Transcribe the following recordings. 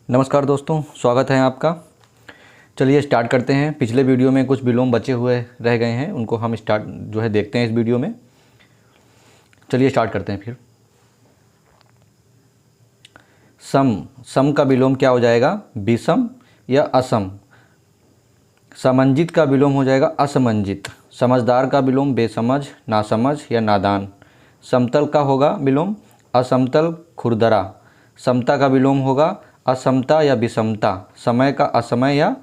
नमस्कार दोस्तों, स्वागत है आपका। चलिए स्टार्ट करते हैं। पिछले वीडियो में कुछ विलोम बचे हुए रह गए हैं, उनको हम देखते हैं इस वीडियो में। चलिए स्टार्ट करते हैं फिर। सम का विलोम क्या हो जाएगा? विषम या असम। समंजित का विलोम हो जाएगा असमंजित। समझदार का विलोम बेसमझ, नासमझ या नादान। समतल का होगा विलोम असमतल, खुरदरा। समता का विलोम होगा असमता या विषमता। समय का असमय या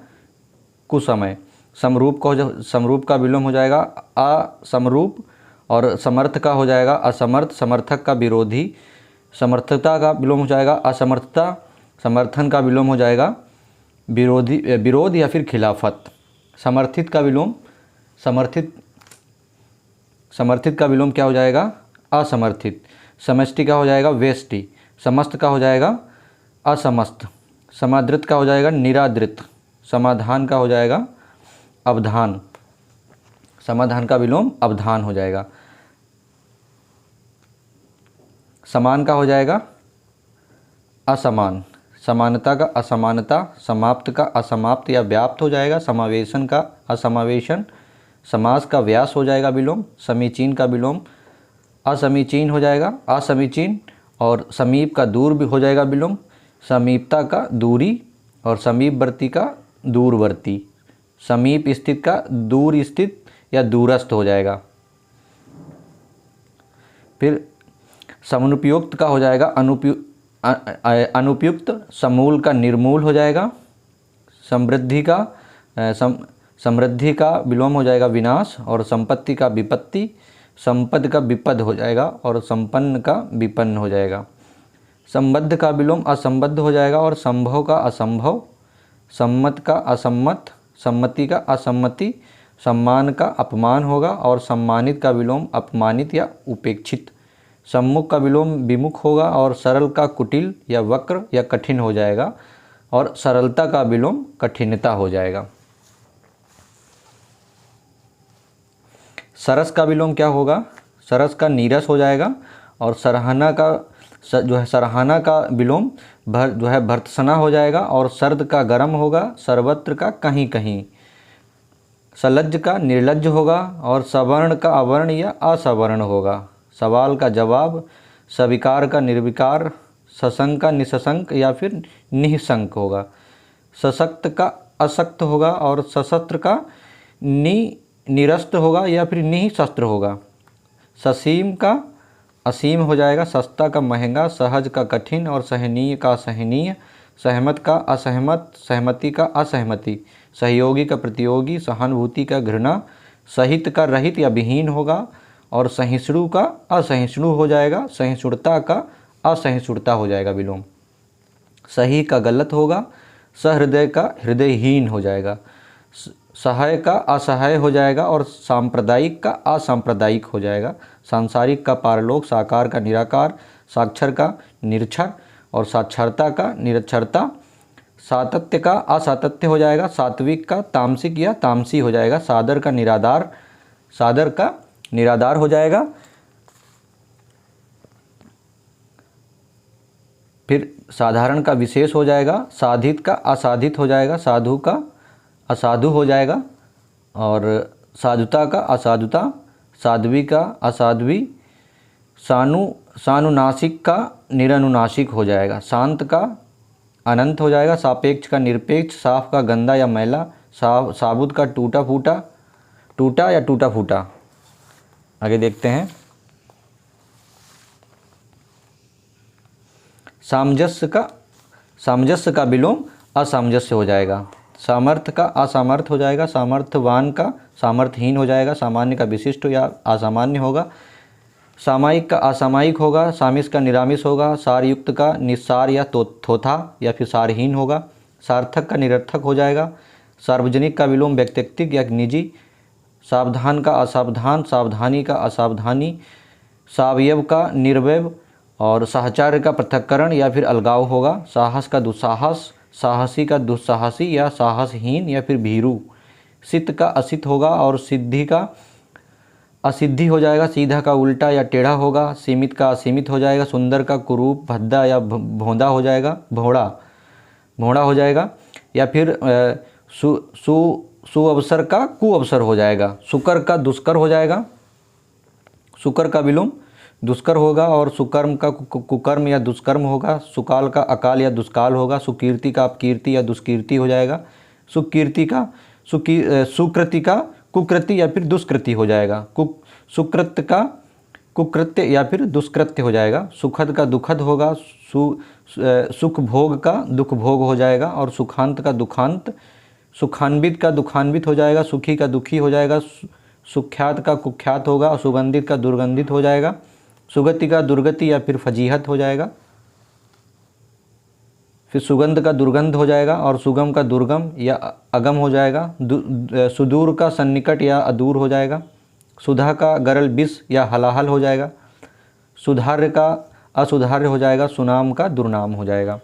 कुसमय। समरूप का विलोम हो जाएगा असमरूप। और समर्थ का हो जाएगा असमर्थ। समर्थक का विरोधी। समर्थता का विलोम हो जाएगा असमर्थता। समर्थन का विलोम हो जाएगा विरोध या फिर खिलाफत। समर्थित का विलोम समर्थित का विलोम क्या हो जाएगा? असमर्थित। समष्टि का हो जाएगा वेष्टि। समस्त का हो जाएगा असमस्त। समादृत का हो जाएगा निरादृत। समाधान का हो जाएगा अवधान। समाधान का विलोम अवधान हो जाएगा। समान का हो जाएगा असमान। समानता का असमानता। समाप्त का असमाप्त या व्याप्त हो जाएगा। समावेशन का असमावेशन। समास का व्यास हो जाएगा विलोम। समीचीन का विलोम असमीचीन हो जाएगा, असमीचीन। और समीप का दूर भी हो जाएगा विलोम। समीपता का दूरी और समीपवर्ती का दूरवर्ती। समीप स्थित का दूर स्थित या दूरस्थ हो जाएगा। फिर समुपयुक्त का हो जाएगा अनुपयुक्त। समूल का निर्मूल हो जाएगा। समृद्धि का विलोम हो जाएगा विनाश। और संपत्ति का विपत्ति। संपद का विपद हो जाएगा और संपन्न का विपन्न हो जाएगा। संबद्ध का विलोम असंबद्ध हो जाएगा और संभव का असंभव। सम्मत का असम्मत। सम्मति का असम्मति। सम्मान का अपमान होगा और सम्मानित का विलोम अपमानित या उपेक्षित। सम्मुख का विलोम विमुख होगा और सरल का कुटिल या वक्र या कठिन हो जाएगा और सरलता का विलोम कठिनता हो जाएगा। सरस का विलोम क्या होगा? सरस का नीरस हो जाएगा। और सराहना का विलोम भर्त्सना हो जाएगा। और सर्द का गर्म होगा। सर्वत्र का कहीं कहीं। सलज्ज का निर्लज्ज होगा और सवर्ण का अवर्ण या असवर्ण होगा। सवाल का जवाब। सविकार का निर्विकार। सशंक का निशंक या फिर निःशंक होगा। सशक्त का अशक्त होगा और सशस्त्र का निरस्त्र होगा या फिर निःशस्त्र होगा। ससीम का असीम हो जाएगा। सस्ता का महंगा। सहज का कठिन और सहनीय का असहनीय। सहमत का असहमत। सहमति का असहमति। सहयोगी का प्रतियोगी। सहानुभूति का घृणा। सहित का रहित या विहीन होगा और सहिष्णु का असहिष्णु हो जाएगा। सहिष्णुता का असहिष्णुता हो जाएगा विलोम। सही का गलत होगा। सहृदय का हृदयहीन हो जाएगा। सहाय का असहाय हो जाएगा और सांप्रदायिक का असांप्रदायिक हो जाएगा। सांसारिक का पारलोक। साकार का निराकार। साक्षर का निरक्षर और साक्षरता का निरक्षरता। सातत्य का असातत्य हो जाएगा। सात्विक का तामसिक या तामसी हो जाएगा। सादर का निराधार। सादर का निराधार हो जाएगा। फिर साधारण का विशेष हो जाएगा। साधित का असाधित हो जाएगा। साधु का असाधु हो जाएगा। और साधुता का असाधुता। साध्वी का असाध्वी। सानुनासिक का निरनुनासिक हो जाएगा। शांत का अनंत हो जाएगा। सापेक्ष का निरपेक्ष। साफ का गंदा या मैला। साबुत का टूटा या टूटा फूटा। आगे देखते हैं। सामंजस्य का विलोम असामंजस्य हो जाएगा। सामर्थ्य का असामर्थ हो जाएगा। सामर्थ्यवान का सामर्थ्यहीन हो जाएगा। सामान्य का विशिष्ट या असामान्य होगा। सामायिक का असामायिक होगा। सामिस का निरामिस होगा। सारयुक्त का निस्सार या थोथा या फिर सारहीन होगा। सार्थक का निरर्थक हो जाएगा। सार्वजनिक का विलोम व्यक्तिगत या निजी। सावधान का असावधान। सावधानी का असावधानी। सावयव का निर्वयव और साहचर्य का पृथक्करण या फिर अलगाव होगा। साहस का दुस्साहस। साहसी का दुस्साहसी या साहसहीन या फिर भीरू। सिद्ध का असित होगा और सिद्धि का असिद्धि हो जाएगा। सीधा का उल्टा या टेढ़ा होगा। सीमित का असीमित हो जाएगा। सुंदर का कुरूप, भद्दा या भोंदा हो जाएगा, भोड़ा। भोड़ा हो जाएगा। या फिर सुअवसर का कुअवसर हो जाएगा। सुकर का दुष्कर हो जाएगा। सुकर का विलोम दुष्कर होगा और सुकर्म का कुकर्म या दुष्कर्म होगा। सुकाल का अकाल या दुष्काल होगा। सुकीर्ति का अपकीर्ति या दुष्कीर्ति हो जाएगा। सुकीर्ति का सुकृति का कुकृति या फिर दुष्कृति हो जाएगा। सुकृत का कुकृत्य या फिर दुष्कृत्य हो जाएगा। सुखद का दुखद होगा। सुख भोग का दुख भोग हो जाएगा। और सुखांत का दुखांत, सुखान्वित का दुखान्वित हो जाएगा। सुखी का दुखी हो जाएगा। सुख्यात का कुख्यात होगा। और सुगंधित का दुर्गंधित हो जाएगा। सुगति का दुर्गति या फिर फजीहत हो जाएगा। फिर सुगंध का दुर्गंध हो जाएगा। और सुगम का दुर्गम या अगम हो जाएगा। सुदूर का सन्निकट या अदूर हो जाएगा। सुधा का गरल विष या हलाहल हो जाएगा। सुधार्य का असुधार्य हो जाएगा। सुनाम का दुर्नाम हो जाएगा।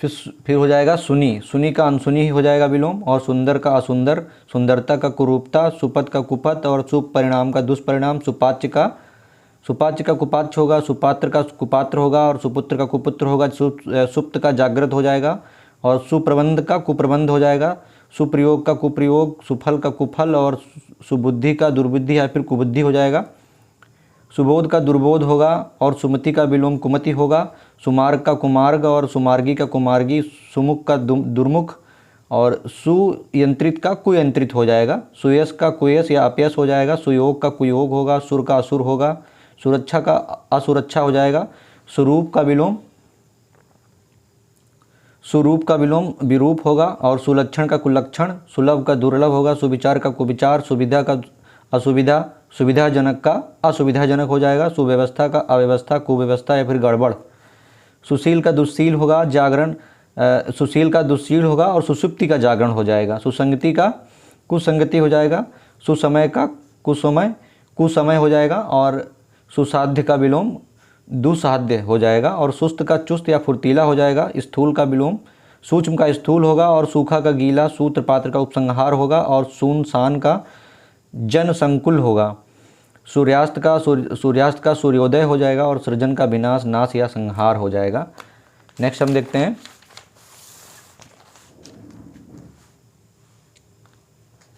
फिर हो जाएगा सुनी। सुनी का अनसुनी हो जाएगा विलोम। और सुंदर का असुंदर, सुंदरता का कुरूपता, सुपथ का कुपथ और शुभ परिणाम का दुष्परिणाम। सुपाच्य का कुपाच्य होगा। सुपात्र का कुपात्र होगा। और सुपुत्र का कुपुत्र होगा। सुप्त का जागृत हो जाएगा। और सुप्रबंध का कुप्रबंध हो जाएगा। सुप्रयोग का कुप्रयोग, सुफल का कुफल और सुबुद्धि का दुर्बुद्धि या फिर कुबुद्धि हो जाएगा। सुबोध का दुर्बोध होगा। और सुमति का विलोम कुमति होगा। सुमार्ग का कुमार्ग और सुमार्गी का कुमार्गी। सुमुख का दुर्मुख और सुयंत्रित का कुयंत्रित हो जाएगा। सुयश का कुयश या अपयश हो जाएगा। सुयोग का कुयोग होगा। सुर का असुर होगा। सुरक्षा का असुरक्षा हो जाएगा। स्वरूप का विलोम विरूप होगा। और सुलक्षण का कुलक्षण, सुलभ का दुर्लभ होगा। सुविचार का कुविचार, सुविधा का असुविधा, सुविधाजनक का असुविधाजनक हो जाएगा। सुव्यवस्था का अव्यवस्था, कुव्यवस्था या फिर गड़बड़। सुशील का दुस्शील होगा। जागरण सुशील का दुस्शील होगा। और सुसुप्ति का जागरण हो जाएगा। सुसंगति का कुसंगति हो जाएगा। सुसमय का कुसमय हो जाएगा। और सुसाध्य का विलोम दुसाध्य हो जाएगा। और सुस्त का चुस्त या फुर्तीला हो जाएगा। स्थूल का विलोम सूक्ष्म का स्थूल होगा। और सूखा का गीला, सूत्र पात्र का उपसंहार होगा। और सुनसान का जन संकुल होगा। सूर्यास्त का सूर्योदय हो जाएगा। और सृजन का विनाश, नाश या संहार हो जाएगा। नेक्स्ट हम देखते हैं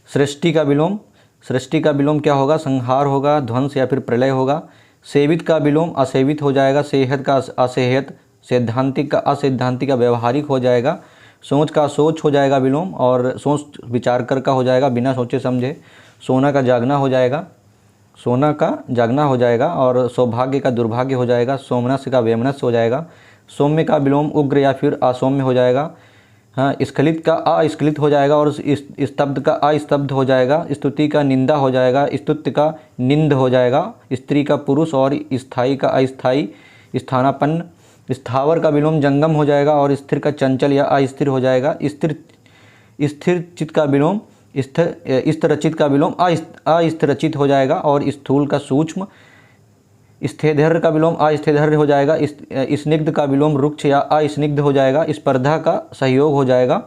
सृष्टि का विलोम। सृष्टि का विलोम क्या होगा? संहार होगा, ध्वंस या फिर प्रलय होगा। सेवित का विलोम असेवित हो जाएगा। सेहत का असेहत, सैद्धांतिक का असैद्धांतिक का व्यवहारिक हो जाएगा। सोच का सोच हो जाएगा विलोम। और सोच विचार कर का हो जाएगा, बिना सोचे समझे। सोना का जागना हो जाएगा। सोना का जागना हो जाएगा। और सौभाग्य का दुर्भाग्य हो जाएगा। सोमनस्य का वैमनस्य हो जाएगा। सौम्य का विलोम उग्र या फिर असौम्य हो जाएगा। हाँ, स्खलित का अस्खलित हो जाएगा। और स्तब्ध का अस्तब्ध हो जाएगा। स्तुति का निंदा हो जाएगा। स्तुत्य का निंद हो जाएगा। स्त्री का पुरुष और स्थायी का अस्थायी, स्थानापन्न। स्थावर का विलोम जंगम हो जाएगा। और स्थिर का चंचल या अस्थिर हो जाएगा। स्थिर चित का विलोम स्थिरचित का विलोम अस्थिरचित हो जाएगा। और स्थूल का सूक्ष्म। स्थेधर्य का विलोम अस्थिधर्य हो जाएगा। स्निग्ध का विलोम रुक्ष या अस्निग्ध हो जाएगा। स्पर्धा का सहयोग हो जाएगा।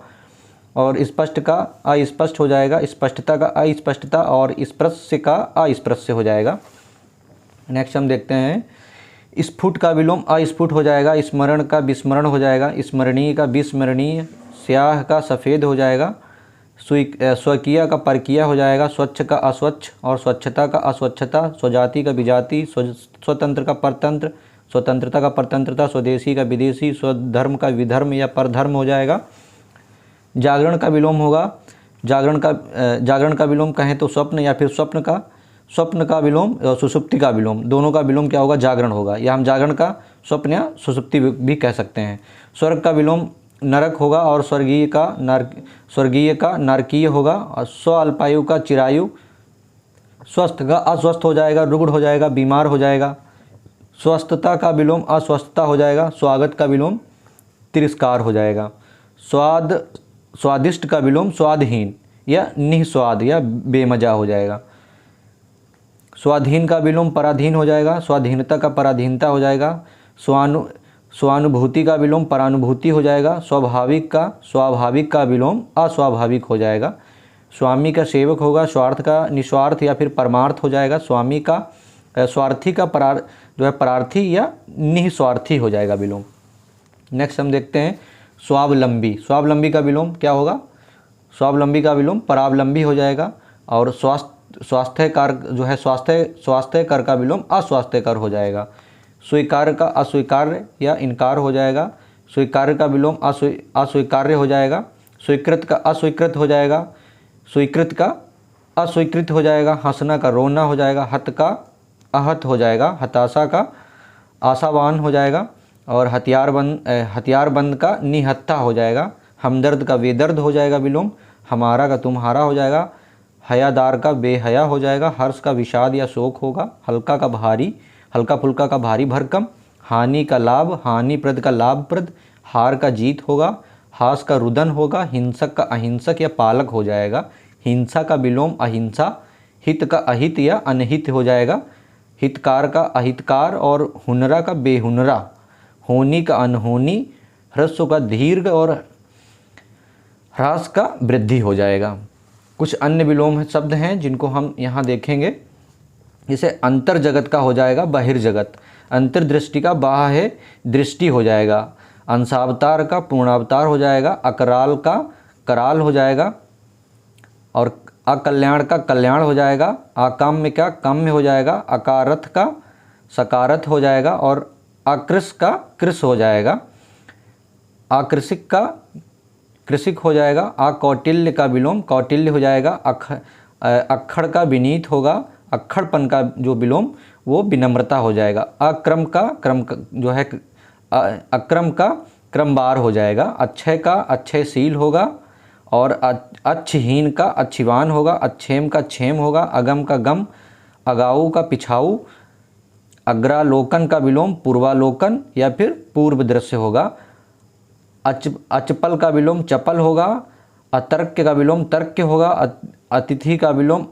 और स्पष्ट का अस्पष्ट हो जाएगा। स्पष्टता का अस्पष्टता। और स्पृश्य का अस्पृश्य हो जाएगा। नेक्स्ट हम देखते हैं स्फुट का विलोम अस्फुट हो जाएगा। स्मरण का विस्मरण हो जाएगा। स्मरणीय का विस्मरणीय। स्याह का सफ़ेद हो जाएगा। स्वकीय का परकीय हो जाएगा। स्वच्छ का अस्वच्छ। और स्वच्छता का अस्वच्छता। स्वजाति का विजाति। स्वतंत्र का परतंत्र। स्वतंत्रता का परतंत्रता। स्वदेशी का विदेशी। स्वधर्म का विधर्म या परधर्म हो जाएगा। जागरण का विलोम होगा। जागरण का विलोम कहें तो स्वप्न या फिर स्वप्न का विलोम और सुसुप्ति का विलोम, दोनों का विलोम क्या होगा? जागरण होगा। या हम जागरण का स्वप्न या सुसुप्ति भी कह सकते हैं। स्वर्ग का विलोम नरक होगा। और स्वर्गीय का नारकीय होगा। और स्व अल्पायु का चिरायु। स्वस्थ का अस्वस्थ हो जाएगा, रुग्ण हो जाएगा, बीमार हो जाएगा। स्वस्थता का विलोम अस्वस्थता हो जाएगा। स्वागत का विलोम तिरस्कार हो जाएगा। स्वादिष्ट का विलोम स्वादहीन या निस्वाद या बेमजा हो जाएगा। स्वाधीन का विलोम पराधीन हो जाएगा। स्वाधीनता का पराधीनता हो जाएगा। स्वानुभूति का विलोम परानुभूति हो जाएगा। स्वाभाविक का विलोम अस्वाभाविक हो जाएगा। स्वामी का सेवक होगा। स्वार्थ का निस्वार्थ या फिर परमार्थ हो जाएगा। स्वामी का स्वार्थी का परार्थी या निस्वार्थी हो जाएगा विलोम। नेक्स्ट हम देखते हैं स्वावलंबी। स्वावलंबी का विलोम क्या होगा? स्वावलंबी का विलोम परावलंबी हो जाएगा। और स्वास्थ्यकर जो है स्वास्थ्यकर का विलोम अस्वास्थ्यकर हो जाएगा। स्वीकार्य का अस्वीकार्य या इनकार हो जाएगा। स्वीकार्य का विलोम अस्वीकार्य हो जाएगा। स्वीकृत का अस्वीकृत हो जाएगा। स्वीकृत का अस्वीकृत हो जाएगा। हंसना का रोना हो जाएगा। हत का आहत हो जाएगा। हताशा का आशावान हो जाएगा। और हथियारबंद का निहत्था हो जाएगा। हमदर्द का बेदर्द हो जाएगा विलोम। हमारा का तुम्हारा हो जाएगा। हयादार का बेहया हो जाएगा। हर्ष का विषाद या शोक होगा। हल्का का भारी, हल्का फुल्का का भारी भरकम। हानि का लाभ, हानिप्रद का लाभप्रद। हार का जीत होगा। हास का रुदन होगा। हिंसक का अहिंसक या पालक हो जाएगा। हिंसा का विलोम अहिंसा। हित का अहित या अनहित हो जाएगा। हितकार का अहितकार और हुनरा का बेहुनरा। होनी का अनहोनी। ह्रस्व का दीर्घ और ह्रास का वृद्धि हो जाएगा। कुछ अन्य विलोम शब्द हैं जिनको हम यहाँ देखेंगे। जैसे अंतर जगत का हो जाएगा बहिर्जगत। अंतर्दृष्टि का बाह्य दृष्टि हो जाएगा। अंशावतार का पूर्णावतार हो जाएगा। अकराल का कराल हो जाएगा। और अकल्याण का कल्याण हो जाएगा। अकाम्य का काम्य हो जाएगा। अकारथ का सकारथ हो जाएगा। और अकृष का कृष हो जाएगा। आकृषिक का कृषिक हो जाएगा। अकौटिल्य का विलोम कौटिल्य हो जाएगा। अक्खड़ का विनीत होगा। अक्खड़पन का जो विलोम वो विनम्रता हो जाएगा। अक्रम का जो है अक्रम का क्रमवार हो जाएगा। अक्षय का अक्षयशील होगा। और अच्छहीन का अच्छीवान होगा। अच्छेम का क्षेम होगा। अगम का गम। अगाऊ का पिछाऊ। अग्रालोकन का विलोम पूर्वालोकन या फिर पूर्व दृश्य होगा। अचपल का विलोम चपल होगा। अतर्क्य का विलोम तर्क्य होगा। अतिथि का विलोम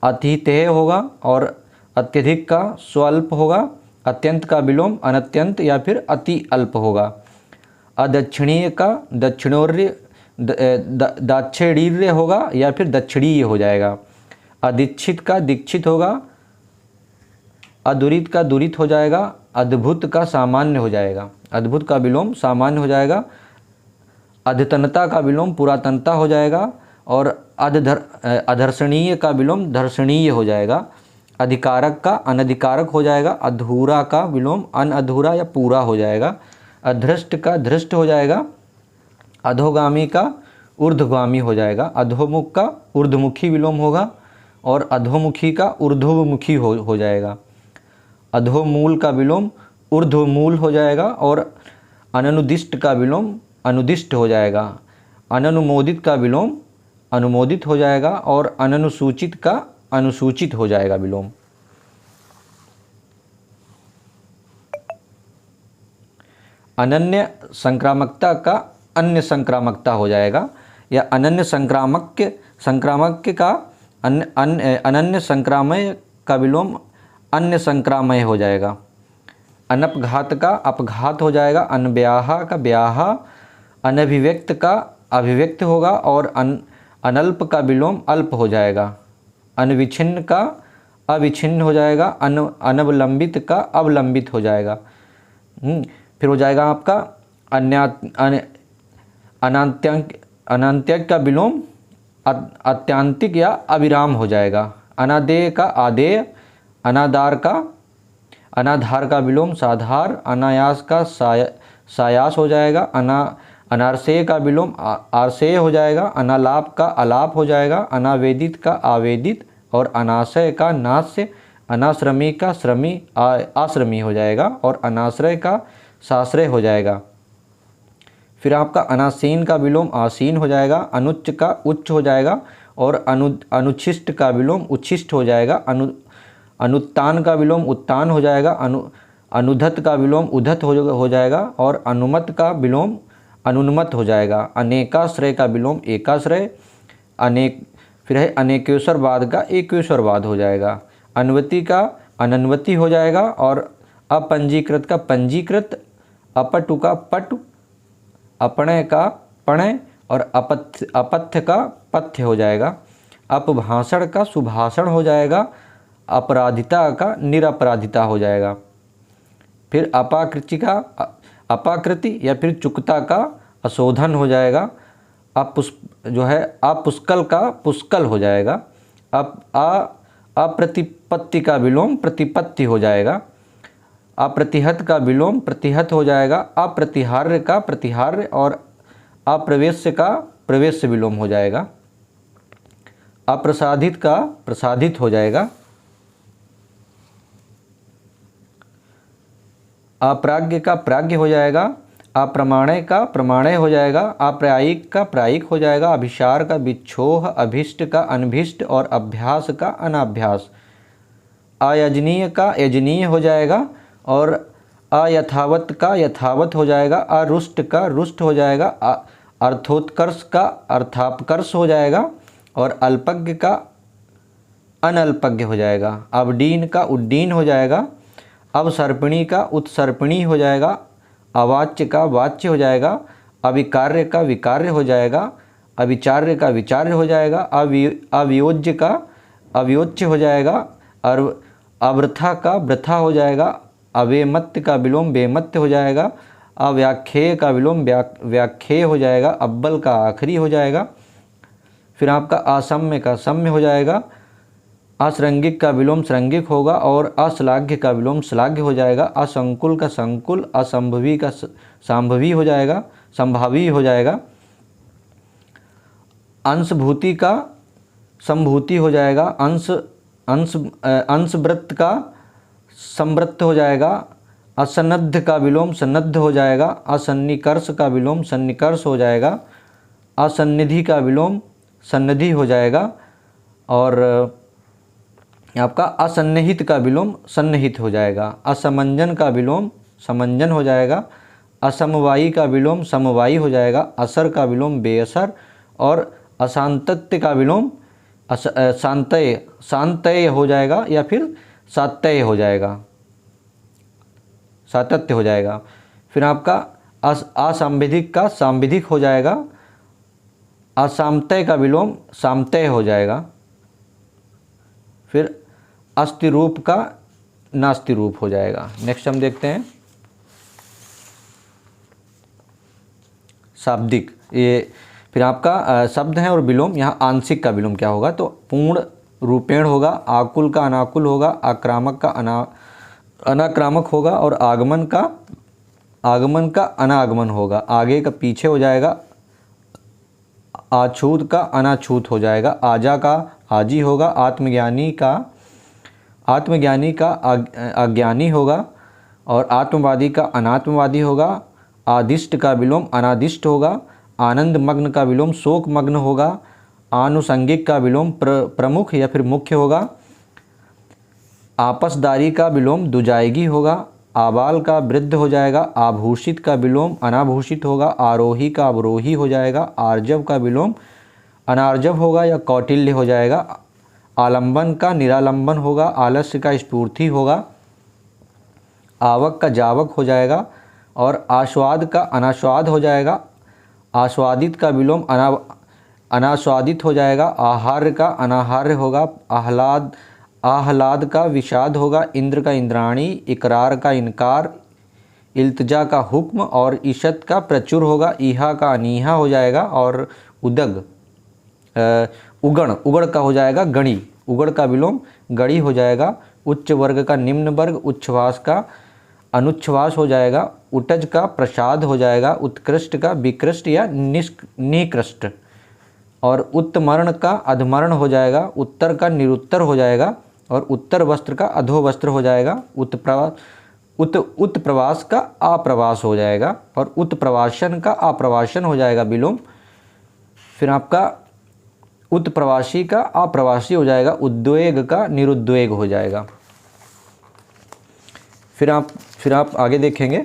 अतिथेय होगा। और अत्यधिक का स्वल्प होगा। अत्यंत का विलोम अनत्यंत या फिर अति अल्प होगा। अदक्षिणीय का दक्षिणोर्य दाक्षिणीय होगा या फिर दक्षिणीय हो जाएगा। अदीक्षित का दीक्षित होगा। अदुरित का दुरित हो जाएगा। अद्भुत का सामान्य हो जाएगा। अद्भुत का विलोम सामान्य हो जाएगा। अद्यतनता का विलोम पुरातनता हो जाएगा। और अधर्षणीय का विलोम धर्षणीय हो जाएगा। अधिकारक का अनधिकारक हो जाएगा। अधूरा का विलोम अनअधूरा या पूरा हो जाएगा। अधृष्ट का धृष्ट हो जाएगा। अधोगामी का ऊर्ध्वगामी हो जाएगा। अधोमुख का ऊर्ध्वमुखी विलोम होगा। और अधोमुखी का ऊर्ध्वमुखी हो जाएगा। अधोमूल का विलोम ऊर्ध्वमूल हो जाएगा। और अननुदिष्ट का विलोम अनुदिष्ट हो जाएगा। अननुमोदित का विलोम अनुमोदित हो जाएगा। और अननुसूचित का अनुसूचित हो जाएगा विलोम। अनन्य संक्रामकता का अन्य संक्रामकता हो जाएगा। या अनन्य संक्रामक का अनन्य संक्रामय का विलोम अन्य संक्रामय हो जाएगा। अनपघात का अपघात हो जाएगा। अनब्याह का ब्याह। अनभिव्यक्त का अभिव्यक्त होगा। और अनल्प का विलोम अल्प हो जाएगा। अनविच्छिन्न का अविच्छिन्न हो जाएगा। अनवलंबित का अवलंबित हो जाएगा। फिर हो जाएगा आपका अनान्त्यक का विलोम अत्यांतिक या अविराम हो जाएगा। अनादेय का आदेय। अनाधार का विलोम साधार। अनायास का सायास हो जाएगा। अनारसेय का विलोम आरसेय हो जाएगा। अनालाप का अलाप हो जाएगा। अनावेदित का आवेदित। और अनाशय का नाश्य। अनाश्रमी का श्रमी आश्रमी हो जाएगा। और अनाश्रय का साश्रय हो जाएगा। फिर आपका अनासीन का विलोम आसीन हो जाएगा। अनुच्च का उच्च हो जाएगा। और अनुच्छिष्ट का विलोम उच्छिष्ट हो जाएगा। अनुत्तान का विलोम उत्तान हो जाएगा। अनुधत का विलोम उधत हो जाएगा। और अनुमत का विलोम अनुन्मत हो जाएगा। अनेकाश्रय का विलोम एकाश्रय। फिर है अनेकेश्वरवाद का एकेश्वरवाद हो जाएगा। अन्वति का अनन्वति हो जाएगा। और अपंजीकृत का पंजीकृत। अपटु का पटु। अपणय का पणय। और अपथ्य का पथ्य हो जाएगा। अपभाषण का सुभाषण हो जाएगा। अपराधिता का निरपराधिता हो जाएगा। फिर अपाकृति या फिर चुकता का अशोधन हो जाएगा। अपुष्कल का पुष्कल हो जाएगा। अप्रतिपत्ति का विलोम प्रतिपत्ति हो जाएगा। अप्रतिहत का विलोम प्रतिहत हो जाएगा। अप्रतिहार्य का प्रतिहार्य और अप्रवेश्य का प्रवेश्य विलोम हो जाएगा। अप्रसादित का प्रसादित हो जाएगा। अप्राज्ञ का प्राज्ञ हो जाएगा। अप्रमाणय का प्रमाणय हो जाएगा। अप्रायिक का प्रायिक हो जाएगा। अभिसार का विच्छोह, अभिष्ट का अनभिष्ट और अभ्यास का अनाभ्यास। अयजनीय का यजनीय हो जाएगा और अयथावत का यथावत हो जाएगा। अरुष्ट का रुष्ट हो जाएगा। अर्थोत्कर्ष का अर्थापकर्ष हो जाएगा और अल्पज्ञ का अनल्पज्ञ हो जाएगा। अवडीन का उड्डीन हो जाएगा। अवसर्पिणी का उत्सर्पिणी हो जाएगा। अवाच्य का वाच्य हो जाएगा। अविकार्य का विकार्य हो जाएगा। अविचार्य का विचार्य हो जाएगा। अवियोज्य का अवियोच्य हो जाएगा। और अवृथा का वृथा हो जाएगा। अवेमत्य का विलोम बेमत्य हो जाएगा। अव्याख्येय का विलोम व्याख्येय हो जाएगा। अव्वल का आखिरी हो जाएगा। फिर आपका असम्य का सम्य हो जाएगा। अश्रंगिक का विलोम श्रंगिक होगा और अश्लाघ्य का विलोम श्लाघ्य हो जाएगा। असंकुल का संकुल, असंभवी का संभवी हो जाएगा, संभावी हो जाएगा। अंशभूति का संभूति हो जाएगा। अंशवृत्त का संवृत्त हो जाएगा। असन्नद्ध का विलोम सन्नद्ध हो जाएगा। असन्निकर्ष का विलोम सन्निकर्ष हो जाएगा। असन्निधि का विलोम सन्निधि हो जाएगा। और आपका असन्निहित का विलोम सन्निहित हो जाएगा। असमंजन का विलोम समंजन हो जाएगा। असमवायी का विलोम समवायी हो जाएगा। असर का विलोम बेअसर और अशांतत्य का विलोम शांतय शांतय हो जाएगा या फिर सातय हो जाएगा, सातत्य हो जाएगा। फिर आपका असंविधिक का सांविधिक हो जाएगा। असामतय का विलोम सामतय हो जाएगा। फिर अस्ति रूप का नास्ति रूप हो जाएगा। नेक्स्ट हम देखते हैं शाब्दिक। ये फिर आपका शब्द है और विलोम। यहाँ आंशिक का विलोम क्या होगा तो पूर्ण रूपेण होगा। आकुल का अनाकुल होगा। आक्रामक का अनाक्रामक होगा और आगमन का अनागमन होगा। आगे का पीछे हो जाएगा। आछूत का अनाछूत हो जाएगा। आजा का आजी होगा। आत्मज्ञानी का अज्ञानी होगा और आत्मवादी का अनात्मवादी होगा। आदिष्ट का विलोम अनादिष्ट होगा। आनंद मग्न का विलोम शोक मग्न होगा। आनुषंगिक का विलोम प्रमुख या फिर मुख्य होगा। आपसदारी का विलोम दुजायगी होगा। आबाल का वृद्ध हो जाएगा। आभूषित का विलोम अनाभूषित होगा। आरोही का अवरोही हो जाएगा। आर्जव का विलोम अनार्जव होगा या कौटिल्य हो जाएगा। आलंबन का निरालंबन होगा। आलस्य का स्फूर्ति होगा। आवक का जावक हो जाएगा और आस्वाद का अनास्वाद हो जाएगा। आस्वादित का विलोम अनास्वादित हो जाएगा। आहार्य का अनाहार्य होगा। आह्लाद का विषाद होगा। इंद्र का इंद्राणी। इकरार का इनकार। इल्तजा का हुक्म और ईशत का प्रचुर होगा। ईहा का अनीहा हो जाएगा और उगण का हो जाएगा गणी। उगड़ का विलोम गड़ी हो जाएगा। उच्च वर्ग का निम्न वर्ग। उच्छ्वास का अनुच्छ्वास हो जाएगा। उटज का प्रसाद हो जाएगा। उत्कृष्ट का विकृष्ट या निकृष्ट और उत्तमर्ण का अधमर्ण हो जाएगा। उत्तर का निरुत्तर हो जाएगा और उत्तर वस्त्र का अधो वस्त्र हो जाएगा। उत्प्रवास का अप्रवास हो जाएगा और उत्प्रवासन का अप्रवासन हो जाएगा विलोम। फिर आपका उत्प्रवासी का अप्रवासी हो जाएगा। उद्वेग का निरुद्वेग हो जाएगा। फिर आप आगे देखेंगे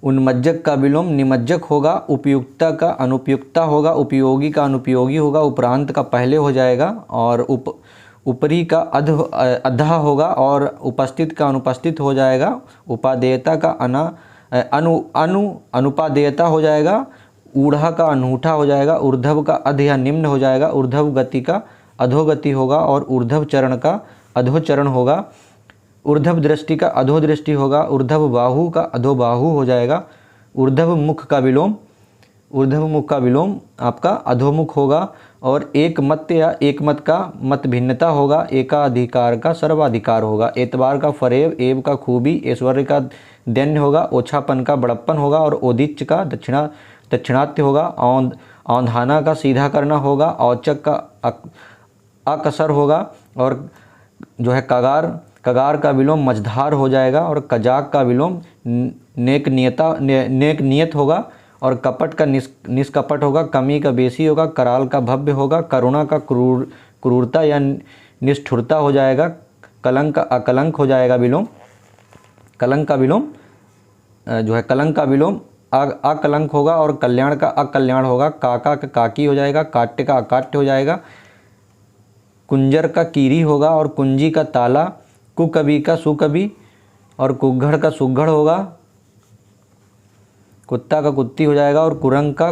उन्मज्जक का विलोम निमज्जक होगा। उपयुक्ता का अनुपयुक्ता होगा। उपयोगी का अनुपयोगी होगा। उपरांत का पहले हो जाएगा और ऊपरी का अधा होगा और उपस्थित का अनुपस्थित हो जाएगा। उपादेयता का अनुपादेयता हो जाएगा। ऊढ़ा का अनूठा हो जाएगा। ऊर्ध्व का अध या निम्न हो जाएगा। ऊर्ध्व गति का अधोगति होगा और ऊर्ध्व चरण का अधोचरण होगा। ऊर्ध्व दृष्टि का अधोदृष्टि होगा। ऊर्ध्व बाहु का अधोबाहु हो जाएगा। ऊर्ध्व मुख का विलोम आपका अधोमुख होगा। और एक मत या एक मत का मत भिन्नता होगा। एकाधिकार का सर्वाधिकार होगा। एतबार का फरेब, एव का खूबी, ऐश्वर्य का दैन्य होगा। ओछापन का बड़प्पन होगा और ओदिच्च का दक्षिणात्य होगा। औंधाना का सीधा करना होगा। औचक का अकसर होगा। और जो है कगार का विलोम मझधार हो जाएगा। और कजाक का विलोम नेक नियत होगा। और कपट का निष्कपट होगा। कमी का बेसी होगा। कराल का भव्य होगा। करुणा का क्रूरता या निष्ठुरता हो जाएगा। कलंक का अकलंक हो जाएगा विलोम। कलंक का विलोम अकलंक होगा। और कल्याण का अकल्याण होगा। काका का काकी हो जाएगा। काट्य का अकाट्य हो जाएगा। कुंजर का कीरी होगा। और कुंजी का ताला। कुकवि का सुकवि और कुग्घड़ का सुघड़ होगा। कुत्ता का कुत्ती हो जाएगा। और कुरंग का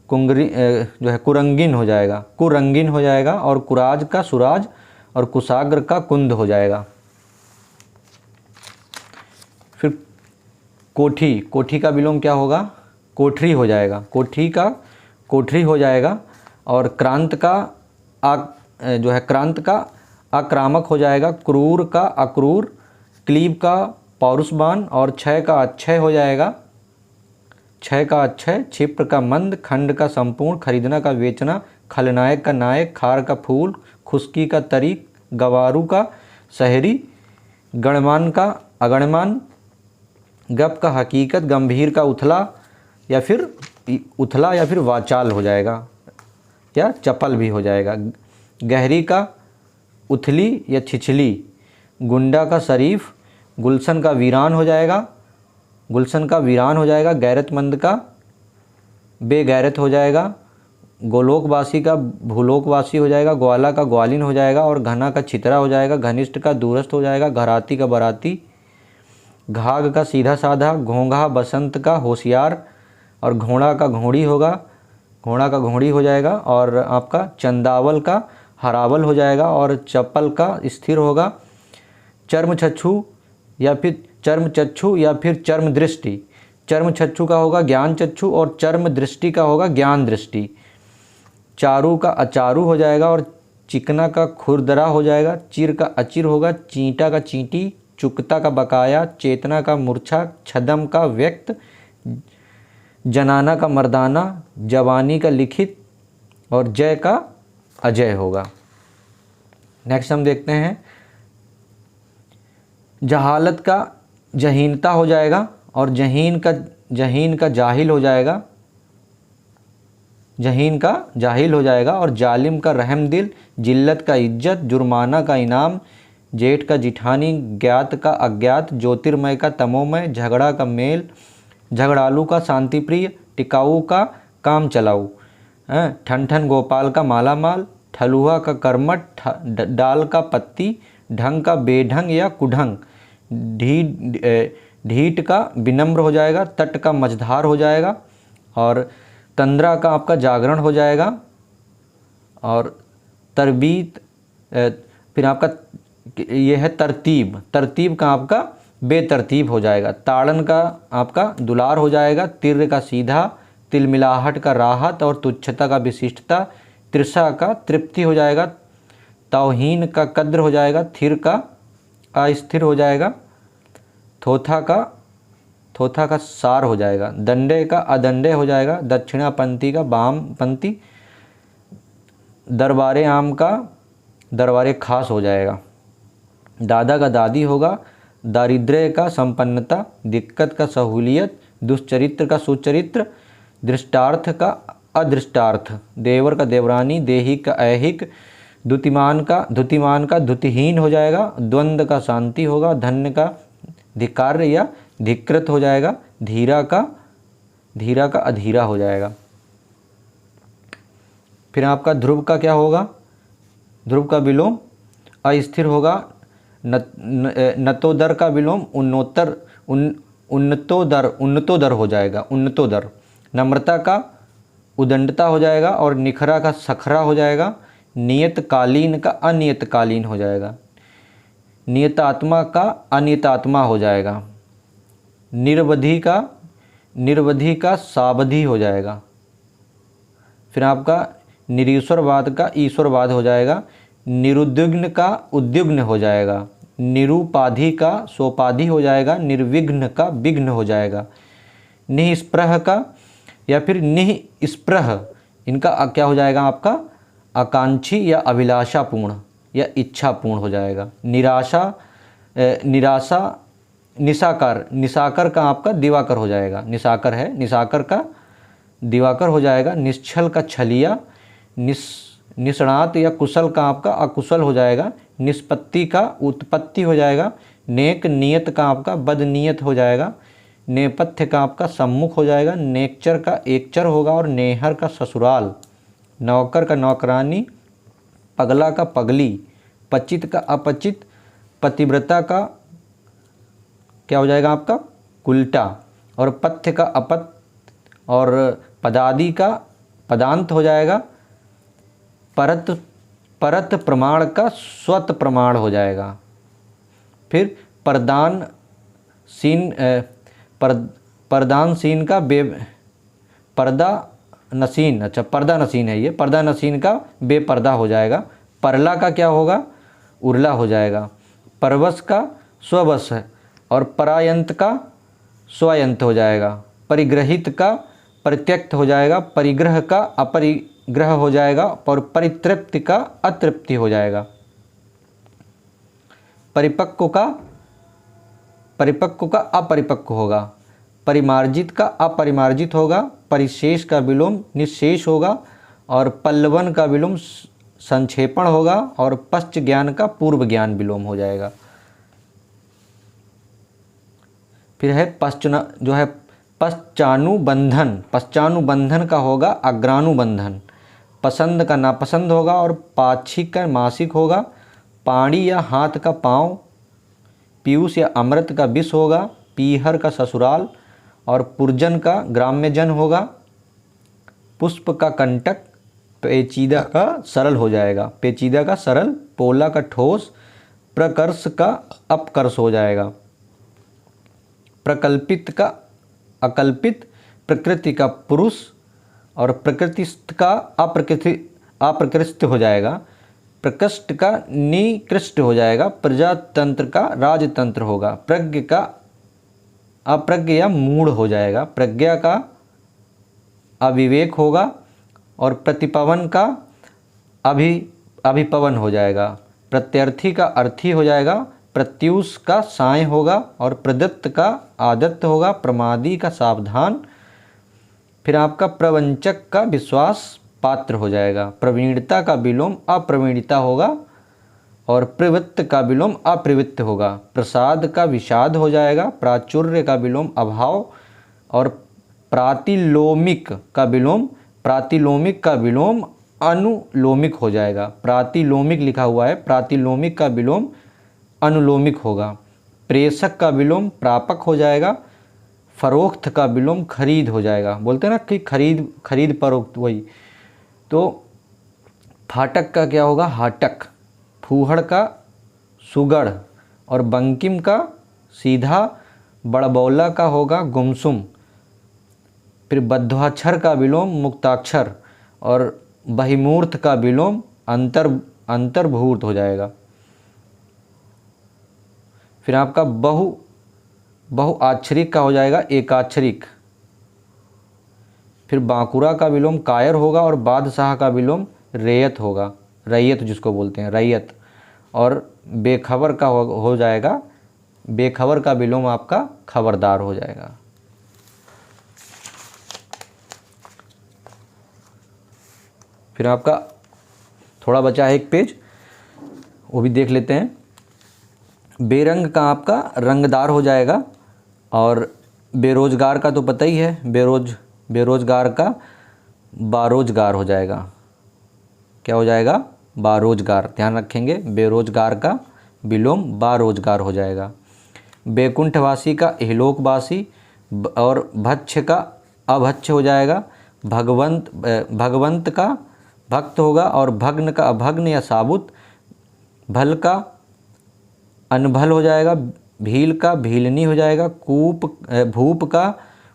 कुरंगिन हो जाएगा। और कुराज का सुराज और कुशाग्र का कुंद हो जाएगा। फिर कोठी का विलोम क्या होगा? कोठरी हो जाएगा। कोठरी हो जाएगा। और क्रांत का आक्रामक हो जाएगा। क्रूर का अक्रूर। क्लीब का पौरुषवान। और क्षय का अक्षय हो जाएगा। क्षिप्र का मंद। खंड का संपूर्ण। खरीदना का बेचना। खलनायक का नायक। खार का फूल। खुशकी का तरीक। गवारू का शहरी। गणमान का अगणमान। गप का हकीकत। गंभीर का उथला या फिर वाचाल हो जाएगा या चपल भी हो जाएगा। गहरी का उथली या छिछली। गुंडा का शरीफ। गुलशन का वीरान हो जाएगा। गैरतमंद का बेगैरत हो जाएगा। गोलोकवासी का भूलोकवासी हो जाएगा। ग्वाला का ग्वालिन हो जाएगा। और घना का छितरा हो जाएगा। घनिष्ठ का दूरस्थ हो जाएगा। घराती का बराती। घाघ का सीधा साधा। घोंघा बसंत का होशियार। और घोड़ा का घोड़ी हो जाएगा। और आपका चंदावल का हरावल हो जाएगा। और चप्पल का स्थिर होगा। चर्मचक्षु या फिर चर्म दृष्टि। चर्मचक्षु का होगा ज्ञान चक्षु। और चर्म दृष्टि का होगा ज्ञान दृष्टि। चारू का अचारू हो जाएगा। और चिकना का खुरदरा हो जाएगा। चिर का अचिर होगा। चींटा का चींटी। चुकता का बकाया। चेतना का मूर्छा। छदम का व्यक्त। जनाना का मर्दाना। जवानी का लिखित। और जय का अजय होगा। नेक्स्ट हम देखते हैं जहालत का जहीनता हो जाएगा। और जहीन का जाहिल हो जाएगा। और जालिम का रहमदिल। जिल्लत का इज्जत। जुर्माना का इनाम। जेठ का जिठानी। ज्ञात का अज्ञात। ज्योतिर्मय का तमोमय। झगड़ा का मेल। झगड़ालू का शांतिप्रिय। टिकाऊ का काम चलाऊ। ठन गोपाल का मालामाल। ठलुआ का कर्मठ। डाल का पत्ती। ढंग का बेढंग या कुढंग। ढीठ का विनम्र हो जाएगा। तट का मझधार हो जाएगा। और तंद्रा का आपका जागरण हो जाएगा। और तरबीत फिर आपका यह है तरतीब का आपका बेतरतीब हो जाएगा। ताड़न का आपका दुलार हो जाएगा। तिर का सीधा। तिलमिलाहट का राहत। और तुच्छता का विशिष्टता। तृषा का तृप्ति हो जाएगा। तौहीन का कद्र हो जाएगा। थिर का अस्थिर हो जाएगा। थोथा का सार हो जाएगा। दंडे का अदंडे हो जाएगा। दक्षिणापंथी का वामपंथी। दरबारे आम का दरबारे खास हो जाएगा। दादा का दादी होगा। दारिद्र्य का संपन्नता। दिक्कत का सहूलियत। दुष्चरित्र का सुचरित्र। दृष्टार्थ का अदृष्टार्थ। देवर का देवरानी। देही का ऐहिक। द्युतिमान का द्युतिहीन हो जाएगा। द्वंद्व का शांति होगा। धन्य का धिक्कार्य या धिकृत हो जाएगा। धीरा का अधीरा हो जाएगा। फिर आपका ध्रुव का क्या होगा? ध्रुव का विलोम अस्थिर होगा। नतोदर का विलोम उन्नतोदर हो जाएगा। उन्नतोदर। नम्रता का उदंडता हो जाएगा। और निखरा का सखरा हो जाएगा। नियतकालीन का अनियतकालीन हो जाएगा, नियतात्मा का अनियतात्मा हो जाएगा, निर्वधि का सावधि हो जाएगा। फिर आपका निरीश्वरवाद का ईश्वरवाद हो जाएगा, निरुद्विग्न का उद्विग्न हो जाएगा, निरुपाधि का सोपाधि हो जाएगा, निर्विघ्न का विघ्न हो जाएगा, निःस्पृह का या फिर निःस्पृह इनका क्या हो जाएगा आपका आकांक्षी या अभिलाषापूर्ण या इच्छापूर्ण हो जाएगा। निराशा निशाकर का आपका दिवाकर हो जाएगा, निशाकर है, निशाकर का दिवाकर हो जाएगा। निश्छल का छलिया, निष्णात या कुशल का आपका अकुशल हो जाएगा। निष्पत्ति का उत्पत्ति हो जाएगा। नेक नियत का आपका बदनियत हो जाएगा। नेपथ्य का आपका सम्मुख हो जाएगा। नेकचर का एकचर होगा और नेहर का ससुराल। नौकर का नौकरानी, पगला का पगली, पचित का अपचित, पतिव्रता का क्या हो जाएगा आपका उल्टा, और पथ्य का अपत, और पदादि का पदांत हो जाएगा। परत प्रमाण का स्वत प्रमाण हो जाएगा। फिर परदान सीन का पर्दा नसीन, अच्छा पर्दा नसीन है ये, पर्दा नसीन का बेपर्दा हो जाएगा। परला का क्या होगा उर्ला हो जाएगा। परवश का स्ववश है और परायंत का स्वयंत हो जाएगा। परिग्रहित का परित्यक्त हो जाएगा। परिग्रह का अपरिग्रह हो जाएगा और परितृप्ति का अतृप्ति हो जाएगा। परिपक्व का अपरिपक्व होगा। परिमार्जित का अपरिमार्जित होगा। परिशेष का विलोम निशेष होगा और पल्लवन का विलोम संक्षेपण होगा और पश्च ज्ञान का पूर्व ज्ञान विलोम हो जाएगा। फिर है पश्चानुबंधन। पश्चानुबंधन का होगा अग्रानुबंधन। पसंद का नापसंद होगा और पाक्षिक का मासिक होगा। पाणी या हाथ का पाँव। पीयूष या अमृत का विष होगा। पीहर का ससुराल और पुरजन का ग्राम्यजन होगा। पुष्प का कंटक। पेचीदा का सरल हो जाएगा, पेचीदा का सरल। पोला का ठोस। प्रकर्ष का अपकर्ष हो जाएगा। प्रकल्पित का अकल्पित। प्रकृति का पुरुष और प्रकृतिस्थ का अप्रकृष्ट हो जाएगा। प्रकृष्ट का निकृष्ट हो जाएगा। प्रजातंत्र का राजतंत्र होगा। प्रज्ञ का अप्रज्ञ या मूढ़ हो जाएगा। प्रज्ञा का अविवेक होगा और प्रतिपवन का अभिपवन हो जाएगा। प्रत्यर्थी का अर्थी हो जाएगा। प्रत्युष का साय होगा और प्रदत्त का आदत्त होगा। प्रमादी का सावधान। फिर आपका प्रवंचक का विश्वास पात्र हो जाएगा। प्रवीणता का विलोम अप्रवीणता होगा और प्रवृत्त का विलोम अप्रवृत्त होगा। प्रसाद का विषाद हो जाएगा। प्राचुर्य का विलोम अभाव और प्रातिलोमिक का विलोम अनुलोमिक हो जाएगा। प्रातिलोमिक लिखा हुआ है, प्रातिलोमिक का विलोम अनुलोमिक होगा। प्रेषक का विलोम प्रापक हो जाएगा। फरोख्त का विलोम खरीद हो जाएगा। बोलते हैं ना कि खरीद परोक्त, वही। तो फाटक का क्या होगा हाटक। फूहड़ का सुगढ़ और बंकिम का सीधा। बड़बौला का होगा गुमसुम। फिर बद्धाक्षर का विलोम मुक्ताक्षर और बहिमूर्त का विलोम अंतर्भूत हो जाएगा। फिर आपका बहुआक्षरिक का हो जाएगा एकाक्षरिक। फिर बांकुरा का विलोम कायर होगा और बादशाह का विलोम रैयत होगा, रैयत जिसको बोलते हैं रैयत। और बेखबर का हो जाएगा, बेखबर का विलोम आपका खबरदार हो जाएगा। फिर आपका थोड़ा बचा है एक पेज, वो भी देख लेते हैं। बेरंग का आपका रंगदार हो जाएगा और बेरोजगार का तो पता ही है, बेरोजगार का बारोजगार हो जाएगा। क्या हो जाएगा बारोजगार, ध्यान रखेंगे। बेरोजगार का विलोम बारोजगार हो जाएगा। बैकुंठवासी का इहलोकवासी और भक्ष्य का अभक्ष्य हो जाएगा। भगवंत का भक्त होगा, और भग्न का अभग्न या साबुत, भल का अनभल हो जाएगा, भील का भीलनी हो जाएगा,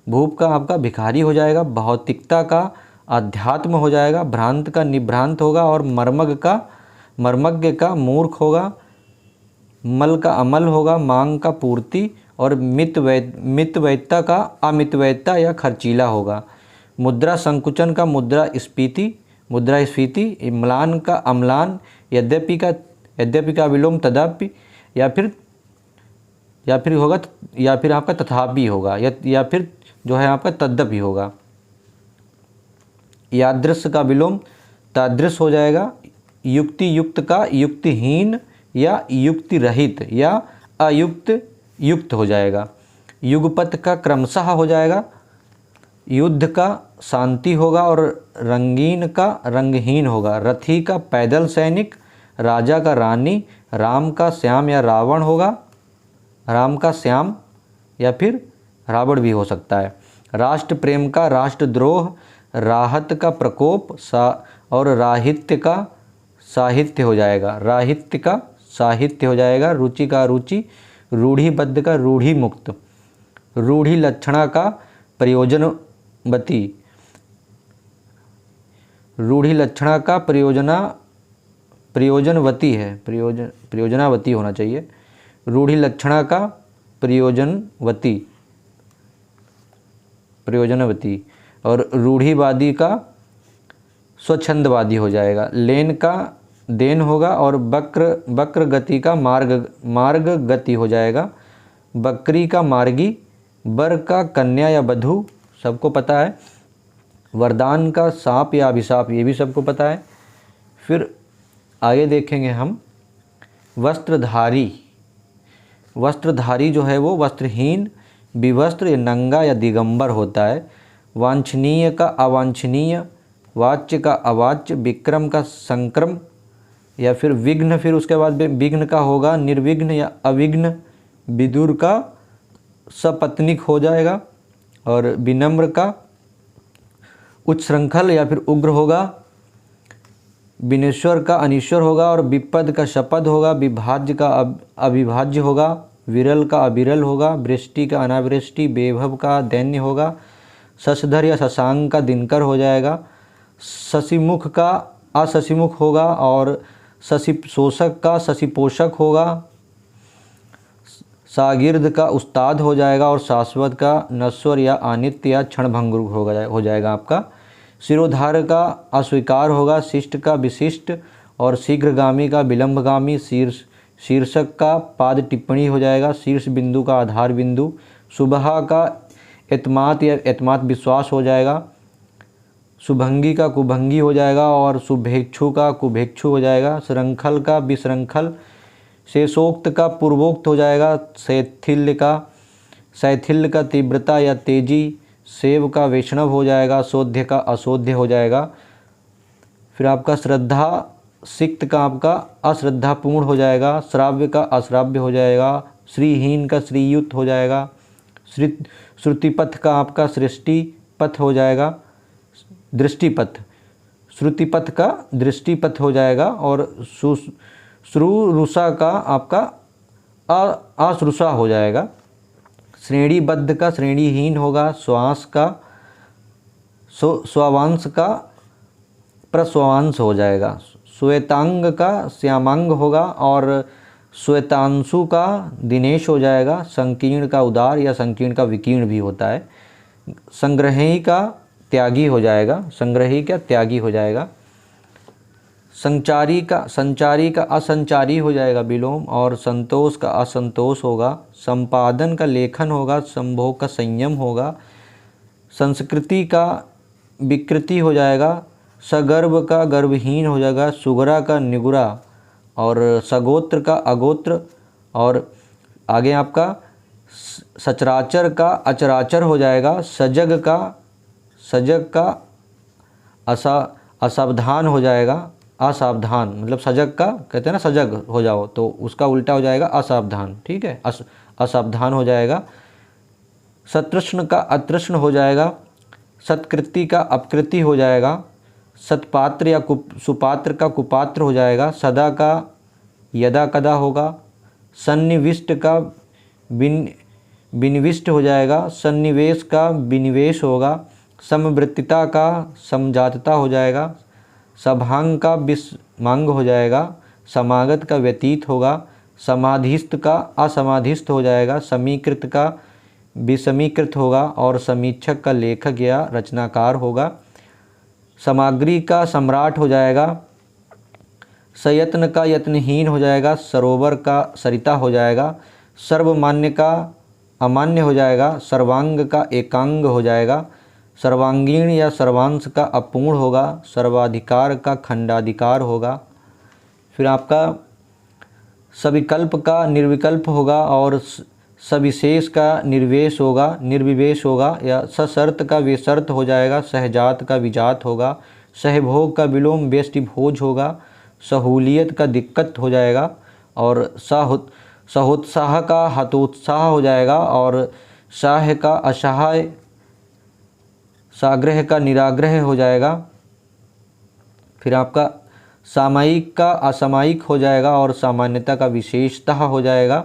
भूप का आपका भिखारी हो जाएगा, भौतिकता का अध्यात्म हो जाएगा, भ्रांत का निभ्रांत होगा, और मर्मज्ञ का मूर्ख होगा, मल का अमल होगा, मांग का पूर्ति, और मितवैयता का अमितवैयता या खर्चीला होगा। मुद्रा संकुचन का मुद्रास्फीति, म्लान का अम्लान, यद्यपि का विलोम तदापि, या फिर आपका तथापि होगा, या फिर जो है आपका तद्यपि होगा। यादृश का विलोम तादृश हो जाएगा। युक्ति युक्त का युक्तिहीन या युक्ति रहित या अयुक्त युक्त हो जाएगा। युगपत का क्रमशः हो जाएगा। युद्ध का शांति होगा, और रंगीन का रंगहीन होगा। रथी का पैदल सैनिक, राजा का रानी, राम का श्याम या रावण होगा, राम का श्याम या फिर रावण भी हो सकता है। राष्ट्र प्रेम का राष्ट्रद्रोह, राहत का प्रकोप, और राहित्य का साहित्य हो जाएगा। राहित्य का साहित्य हो जाएगा। रुचि का रुचि, रूढ़िबद्ध का रूढ़ि मुक्त, रूढ़ि लक्षणा का प्रयोजनवती, रूढ़ि लक्षणा का प्रयोजनवती है, प्रयोजनावती होना चाहिए। रूढ़ि लक्षणा का प्रयोजनवती, और रूढ़िवादी का स्वच्छंदवादी हो जाएगा। लेन का देन होगा, और वक्र गति का मार्ग गति हो जाएगा। बकरी का मार्गी, बर का कन्या या वधू, सबको पता है। वरदान का सांप या अभिशाप, ये भी सबको पता है। फिर आगे देखेंगे हम वस्त्रधारी। वस्त्रधारी जो है वो वस्त्रहीन, विवस्त्र या नंगा या दिगंबर होता है। वांछनीय का अवांछनीय, वाच्य का अवाच्य, विक्रम का संक्रम या फिर विघ्न, फिर उसके बाद विघ्न का होगा निर्विघ्न या अविघ्न। विदुर का सपत्निक हो जाएगा, और विनम्र का उच्छृंखल या फिर उग्र होगा। विनेश्वर का अनीश्वर होगा, और विपद का शपथ होगा। विभाज्य का अविभाज्य होगा। विरल का अविरल होगा। वृष्टि का अनावृष्टि, बेभव का दैन्य होगा। शशधर या शशांक का दिनकर हो जाएगा। शशिमुख का अशशिमुख होगा, और शशि शोषक का शशिपोषक होगा। शागिर्द का उस्ताद हो जाएगा, और शाश्वत का नश्वर या अनित्य या क्षणभंगुर हो जाएगा आपका। शिरोधार का अस्वीकार होगा। शिष्ट का विशिष्ट, और शीघ्रगामी का विलंबगामी। शीर्षक का पाद टिप्पणी हो जाएगा। शीर्ष बिंदु का आधार बिंदु। सुबह का एतमात या एतमात विश्वास हो जाएगा। शुभंगी का कुभंगी हो जाएगा, और शुभेक्षु का कुभेक्षु हो जाएगा। श्रृंखल का विश्रृंखल। शेषोक्त का पूर्वोक्त हो जाएगा। शैथिल्य का तीव्रता या तेजी। सेव का वैष्णव हो जाएगा। शोध्य का अशोध्य हो जाएगा। फिर आपका श्रद्धा सिक्त का आपका अश्रद्धापूर्ण हो जाएगा। श्राव्य का अश्राव्य हो जाएगा। श्रीहीन का श्रीयुत हो जाएगा। श्रुतिपथ का आपका सृष्टिपथ हो जाएगा। दृष्टिपथ, श्रुतिपथ का दृष्टिपथ हो जाएगा। और श्रुरुषा का आपका अश्रुषा हो जाएगा। श्रेणीबद्ध का श्रेणीहीन होगा। श्वास का स्वांश का प्रस्वांश हो जाएगा। श्वेतांग का श्यामांग होगा, और श्वेतांशु का दिनेश हो जाएगा। संकीर्ण का उदार या संकीर्ण का विकीर्ण भी होता है। संग्रही का त्यागी हो जाएगा। संग्रही का त्यागी हो जाएगा। संचारी का असंचारी हो जाएगा विलोम, और संतोष का असंतोष होगा। संपादन का लेखन होगा। संभोग का संयम होगा। संस्कृति का विकृति हो जाएगा। सगर्भ का गर्भहीन हो जाएगा। सुगरा का निगुरा, और सगोत्र का अगोत्र। और आगे आपका सचराचर का अचराचर हो जाएगा। सजग का असावधान हो जाएगा। असावधान मतलब सजग का कहते हैं ना, सजग हो जाओ, तो उसका उल्टा हो जाएगा असावधान। ठीक है, असावधान हो जाएगा। सतृष्ण का अतृष्ण हो जाएगा। सत्कृति का अपकृति हो जाएगा। सत्पात्र या सुपात्र का कुपात्र हो जाएगा। सदा का यदा कदा होगा। सन्निविष्ट का विनिविष्ट हो जाएगा। सन्निवेश का विनिवेश होगा। समवृत्तिता का समजातता हो जाएगा। सभांग का विस्मांग हो जाएगा। समागत का व्यतीत होगा। समाधिस्थ का असमाधिस्थ हो जाएगा। समीकृत का विसमीकृत होगा और समीक्षक का लेखक या रचनाकार होगा। सामग्री का सम्राट हो जाएगा। सयत्न का यत्नहीन हो जाएगा। सरोवर का सरिता हो जाएगा। सर्वमान्य का अमान्य हो जाएगा। सर्वांग का एकांग हो जाएगा। सर्वांगीण या सर्वांश का अपूर्ण होगा। सर्वाधिकार का खंडाधिकार होगा। फिर आपका सविकल्प का निर्विकल्प होगा और सविशेष का निर्वेश होगा निर्विवेश होगा या सशर्त का विशर्त हो जाएगा। सहजात का विजात होगा। सहभोग का विलोम व्यष्टिभोज होगा। सहूलियत का दिक्कत हो जाएगा और सहोत्साह का हतोत्साह हो जाएगा और साह का असहाय साग्रह का निराग्रह हो जाएगा। फिर आपका सामयिक का असामयिक हो जाएगा और सामान्यता का विशेषतः हो जाएगा।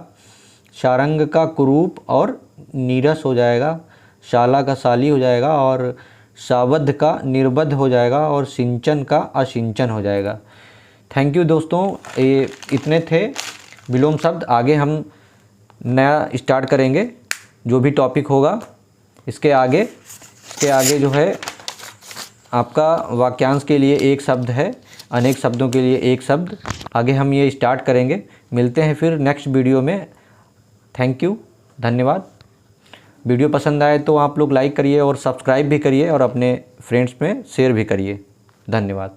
शारंग का कुरूप और नीरस हो जाएगा। शाला का शाली हो जाएगा और सावध का निर्बद्ध हो जाएगा और सिंचन का असिंचन हो जाएगा। थैंक यू दोस्तों, ये इतने थे विलोम शब्द। आगे हम नया स्टार्ट करेंगे जो भी टॉपिक होगा। इसके आगे जो है आपका वाक्यांश के लिए एक शब्द है, अनेक शब्दों के लिए एक शब्द। आगे हम ये स्टार्ट करेंगे। मिलते हैं फिर नेक्स्ट वीडियो में। थैंक यू, धन्यवाद। वीडियो पसंद आए तो आप लोग लाइक करिए और सब्सक्राइब भी करिए और अपने फ्रेंड्स में शेयर भी करिए। धन्यवाद।